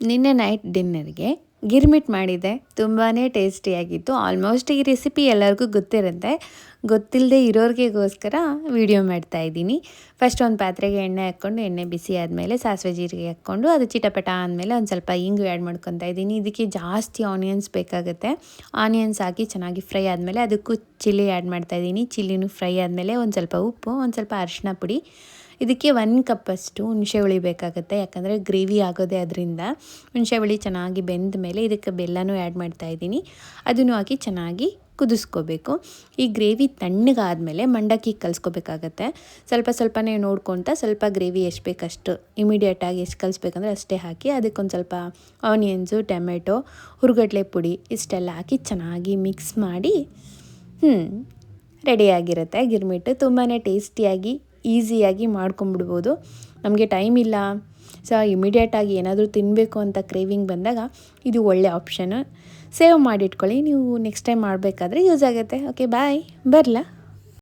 ನಿನ್ನೆ ನೈಟ್ ಡಿನ್ನರ್ಗೆ ಗಿರ್ಮಿಟ್ ಮಾಡಿದ್ದೆ. ತುಂಬಾ ಟೇಸ್ಟಿಯಾಗಿತ್ತು. ಆಲ್ಮೋಸ್ಟ್ ಈ ರೆಸಿಪಿ ಎಲ್ಲರಿಗೂ ಗೊತ್ತಿರುತ್ತೆ. ಗೊತ್ತಿಲ್ಲದೆ ಇರೋರಿಗೆಗೋಸ್ಕರ ವಿಡಿಯೋ ಮಾಡ್ತಾಯಿದ್ದೀನಿ. ಫಸ್ಟ್ ಒಂದು ಪಾತ್ರೆಗೆ ಎಣ್ಣೆ ಹಾಕ್ಕೊಂಡು, ಎಣ್ಣೆ ಬಿಸಿ ಆದಮೇಲೆ ಸಾಸಿವೆ ಜೀರಿಗೆ ಹಾಕ್ಕೊಂಡು ಅದು ಚಿಟಪಟ ಆದಮೇಲೆ ಒಂದು ಸ್ವಲ್ಪ ಇಂಗು ಆ್ಯಡ್ ಮಾಡ್ಕೊತಾ ಇದ್ದೀನಿ. ಇದಕ್ಕೆ ಜಾಸ್ತಿ ಆನಿಯನ್ಸ್ ಬೇಕಾಗುತ್ತೆ. ಆನಿಯನ್ಸ್ ಹಾಕಿ ಚೆನ್ನಾಗಿ ಫ್ರೈ ಆದಮೇಲೆ ಅದಕ್ಕೂ ಚಿಲ್ಲಿ ಆ್ಯಡ್ ಮಾಡ್ತಾಯಿದ್ದೀನಿ. ಚಿಲ್ಲಿನೂ ಫ್ರೈ ಆದಮೇಲೆ ಒಂದು ಸ್ವಲ್ಪ ಉಪ್ಪು, ಒಂದು ಸ್ವಲ್ಪ ಅರಿಶಿನ ಪುಡಿ, ಇದಕ್ಕೆ 1 ಕಪ್ಪಷ್ಟು ಹುಣಸೆ ಹುಳಿ ಬೇಕಾಗುತ್ತೆ. ಯಾಕಂದರೆ ಗ್ರೇವಿ ಆಗೋದೇ ಅದರಿಂದ. ಹುಣಸೆ ಹುಳಿ ಚೆನ್ನಾಗಿ ಬೆಂದ ಮೇಲೆ ಇದಕ್ಕೆ ಬೆಲ್ಲನೂ ಆ್ಯಡ್ ಮಾಡ್ತಾಯಿದ್ದೀನಿ. ಅದನ್ನು ಹಾಕಿ ಚೆನ್ನಾಗಿ ಕುದಿಸ್ಕೋಬೇಕು. ಈ ಗ್ರೇವಿ ತಣ್ಣಗಾದಮೇಲೆ ಮಂಡಕ್ಕಿ ಕಲಿಸ್ಕೋಬೇಕಾಗತ್ತೆ. ಸ್ವಲ್ಪ ಸ್ವಲ್ಪನೇ ನೋಡ್ಕೊತ ಸ್ವಲ್ಪ ಗ್ರೇವಿ ಎಷ್ಟು ಬೇಕಷ್ಟು ಇಮಿಡಿಯೇಟಾಗಿ ಎಷ್ಟು ಕಲಿಸ್ಬೇಕಂದ್ರೆ ಅಷ್ಟೇ ಹಾಕಿ ಅದಕ್ಕೊಂದು ಸ್ವಲ್ಪ ಆನಿಯನ್ಸು, ಟೊಮೆಟೊ, ಹುರ್ಗಡ್ಲೆ ಪುಡಿ ಇಷ್ಟೆಲ್ಲ ಹಾಕಿ ಚೆನ್ನಾಗಿ ಮಿಕ್ಸ್ ಮಾಡಿ ರೆಡಿಯಾಗಿರುತ್ತೆ ಗಿರ್ಮಿಟ್ಟು. ತುಂಬಾ ಟೇಸ್ಟಿಯಾಗಿ ಈಸಿಯಾಗಿ ಮಾಡ್ಕೊಂಬಿಡ್ಬೋದು. ನಮಗೆ ಟೈಮ್ ಇಲ್ಲ, ಸೊ ಇಮಿಡಿಯೇಟಾಗಿ ಏನಾದರೂ ತಿನ್ನಬೇಕು ಅಂತ ಕ್ರೇವಿಂಗ್ ಬಂದಾಗ ಇದು ಒಳ್ಳೆ ಆಪ್ಷನು. ಸೇವ್ ಮಾಡಿಟ್ಕೊಳ್ಳಿ, ನೀವು ನೆಕ್ಸ್ಟ್ ಟೈಮ್ ಮಾಡಬೇಕಾದ್ರೆ ಯೂಸ್ ಆಗುತ್ತೆ. ಓಕೆ, ಬಾಯ್. ಬರಲಾ?